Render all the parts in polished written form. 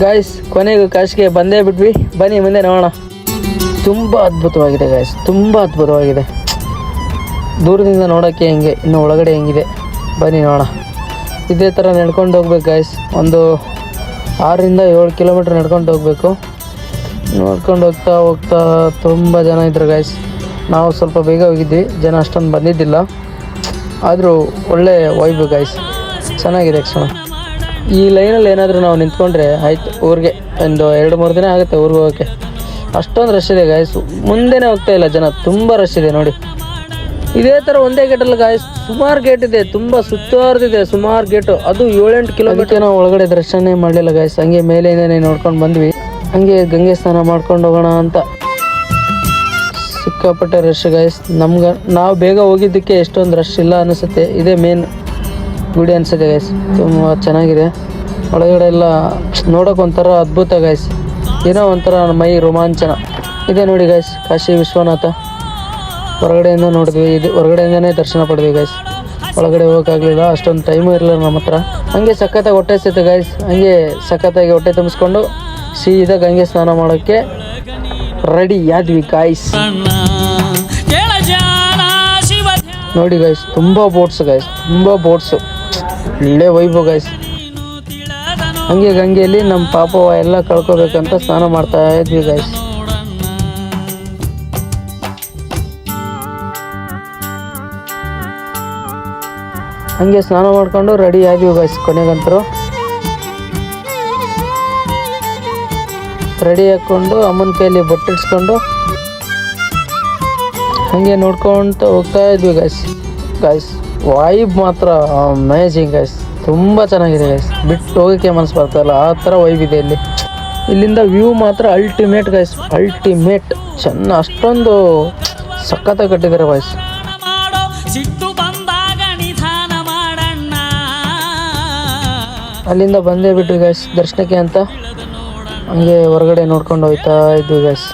Guys ಕೊನೆಗೂ ಕಾಶಿಗೆ ಬಂದೇ ಬಿಟ್ವಿ. ಬನ್ನಿ ಮುಂದೆ ನೋಡೋಣ. ತುಂಬ ಅದ್ಭುತವಾಗಿದೆ ಗಾಯ್ಸ್, ತುಂಬ ಅದ್ಭುತವಾಗಿದೆ. ದೂರದಿಂದ ನೋಡೋಕ್ಕೆ ಹೆಂಗೆ, ಇನ್ನು ಒಳಗಡೆ ಹೆಂಗಿದೆ ಬನ್ನಿ ನೋಡೋಣ. ಇದೇ ಥರ ನಡ್ಕೊಂಡು ಹೋಗ್ಬೇಕು ಗಾಯ್ಸ್. ಒಂದು 6ರಿಂದ 7 ಕಿಲೋಮೀಟ್ರ್ ನಡ್ಕೊಂಡು ಹೋಗಬೇಕು. ನೋಡ್ಕೊಂಡು ಹೋಗ್ತಾ ಹೋಗ್ತಾ ತುಂಬ ಜನ ಇದ್ರು ಗಾಯ್ಸ್. ನಾವು ಸ್ವಲ್ಪ ಬೇಗ ಹೋಗಿದ್ವಿ, ಜನ ಅಷ್ಟೊಂದು ಬಂದಿದ್ದಿಲ್ಲ. ಆದರೂ ಒಳ್ಳೆ ವೈಬ್ ಗಾಯ್ಸ್, ಚೆನ್ನಾಗಿದೆ ಕ್ಷಣ. ಈ ಲೈನಲ್ಲಿ ಏನಾದರೂ ನಾವು ನಿಂತ್ಕೊಂಡ್ರೆ ಆಯ್ತು, ಊರಿಗೆ ಒಂದು 2-3 ದಿನ ಆಗುತ್ತೆ ಊರಿಗೆ ಹೋಗೋಕ್ಕೆ. ಅಷ್ಟೊಂದು ರಶ್ ಇದೆ ಗಾಯ್ಸ್. ಮುಂದೆನೇ ಹೋಗ್ತಾ ಇಲ್ಲ ಜನ, ತುಂಬ ರಶ್ ಇದೆ ನೋಡಿ. ಇದೇ ಥರ ಒಂದೇ ಗೇಟಲ್ಲಿ ಗಾಯ್ಸ್ ಸುಮಾರು ಗೇಟ್ ಇದೆ, ತುಂಬ ಸುತ್ತಾರ್ದಿದೆ ಸುಮಾರು ಗೇಟು. ಅದು 7-8 ಕಿಲೋಮೀಟರ್. ನಾವು ಒಳಗಡೆ ದರ್ಶನ ಮಾಡಲಿಲ್ಲ ಗಾಯ್ಸ್, ಹಂಗೆ ಮೇಲೆಯಿಂದನೇ ನೋಡ್ಕೊಂಡು ಬಂದ್ವಿ. ಹಂಗೆ ಗಂಗೆ ಸ್ನಾನ ಮಾಡ್ಕೊಂಡು ಹೋಗೋಣ ಅಂತ. ಸಿಕ್ಕಾಪಟ್ಟೆ ರಶ್ ಗಾಯ್ಸ್. ನಾವು ಬೇಗ ಹೋಗಿದ್ದಕ್ಕೆ ಎಷ್ಟೊಂದು ರಶ್ ಇಲ್ಲ ಅನಿಸುತ್ತೆ. ಇದೇ ಮೇನ್ ಗುಡಿ ಅನಿಸುತ್ತೆ ಗಾಯ್ಸ್, ತುಂಬ ಚೆನ್ನಾಗಿದೆ. ಒಳಗಡೆ ಎಲ್ಲ ನೋಡೋಕೆ ಒಂಥರ ಅದ್ಭುತ ಗಾಯ್ಸ್, ಏನೋ ಒಂಥರ ಮೈ ರೋಮಾಂಚನ ಇದೆ ನೋಡಿ ಗಾಯ್ಸ್. ಕಾಶಿ ವಿಶ್ವನಾಥ ಹೊರಗಡೆಯಿಂದ ನೋಡಿದ್ವಿ, ಇದು ಹೊರಗಡೆಯಿಂದನೇ ದರ್ಶನ ಪಡೆದ್ವಿ ಗಾಯ್ಸ್. ಒಳಗಡೆ ಹೋಗೋಕ್ಕಾಗಲಿಲ್ಲ, ಅಷ್ಟೊಂದು ಟೈಮು ಇರಲಿಲ್ಲ ನಮ್ಮ ಹತ್ರ. ಹಂಗೆ ಸಖತ್ತಾಗಿ ಹೊಟ್ಟೆ ಸಿಗುತ್ತೆ ಗಾಯ್ಸ್. ಹಂಗೆ ಸಖತ್ತಾಗಿ ಹೊಟ್ಟೆ ತುಂಬಿಸ್ಕೊಂಡು ಸೀದಾ ಗಂಗೆ ಸ್ನಾನ ಮಾಡೋಕ್ಕೆ ರೆಡಿ ಆದ್ವಿ ಗಾಯ್ಸ್. ನೋಡಿ ಗಾಯ್ಸ್, ತುಂಬ ಬೋಟ್ಸ್ ಗಾಯ್ಸ್, ತುಂಬ ಬೋಟ್ಸು, ಒಳ್ಳೆ ವೈಬು ಗಾಯ್ಸ್. ಹಂಗೆ ಗಂಗೆಯಲ್ಲಿ ನಮ್ಮ ಪಾಪವ ಎಲ್ಲ ಕಳ್ಕೊಬೇಕಂತ ಸ್ನಾನ ಮಾಡ್ತಾ ಇದ್ವಿ ಗಾಯ್ಸ್. ಹಂಗೆ ಸ್ನಾನ ಮಾಡ್ಕೊಂಡು ರೆಡಿ ಆದ್ವಿ ಗಾಯ್ಸ್. ಕೊನೆಗಂತರೂ ರೆಡಿ ಹಾಕ್ಕೊಂಡು ಅಮ್ಮನ ಕೈಯಲ್ಲಿ ಬೊಟ್ಟಿಡ್ಸ್ಕೊಂಡು ಹಂಗೆ ನೋಡ್ಕೊತ ಹೋಗ್ತಾ ಇದ್ವಿ ಗಾಯ್ಸ್. ವೈಬ್ ಮಾತ್ರ ಅಮೇಜಿಂಗ್ ಗಾಯ್ಸ್, ತುಂಬ ಚೆನ್ನಾಗಿದೆ ಗಾಯ್ಸ್. ಬಿಟ್ಟು ಹೋಗೋಕ್ಕೆ ಮನಸ್ಸು ಬರ್ತಾಯಿಲ್ಲ, ಆ ಥರ ವೈಬ್ ಇದೆ ಇಲ್ಲಿ. ಇಲ್ಲಿಂದ ವ್ಯೂ ಮಾತ್ರ ಅಲ್ಟಿಮೇಟ್ ಗಾಯ್ಸ್, ಅಲ್ಟಿಮೇಟ್. ಅಷ್ಟೊಂದು ಸಖತ್ತಾಗಿ ಕಟ್ಟಿದ್ದಾರೆ ಗಾಯ್ಸ್. ಅಲ್ಲಿಂದ ಬಂದೇ ಬಿಟ್ವಿ ಗಾಯ್ಸ್ ದರ್ಶನಕ್ಕೆ ಅಂತ. ಹಂಗೆ ಹೊರಗಡೆ ನೋಡ್ಕೊಂಡು ಹೋಗ್ತಾ ಇದ್ವಿ ಗಾಯ್ಸ್.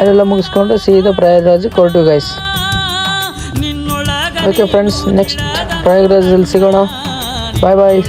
ಅದೆಲ್ಲ ಮುಗಿಸ್ಕೊಂಡು ಸೀದಾ ಪ್ರಯಾಗ್ರಾಜ್ ಹೊರಟ್ವಿ ಗಾಯ್ಸ್. ಓಕೆ ಫ್ರೆಂಡ್ಸ್, ನೆಕ್ಸ್ಟ್ ಪ್ರಯಾಗ್ರಾಜಲ್ಲಿ ಸಿಗೋಣ. ಬಾಯ್ ಬಾಯ್.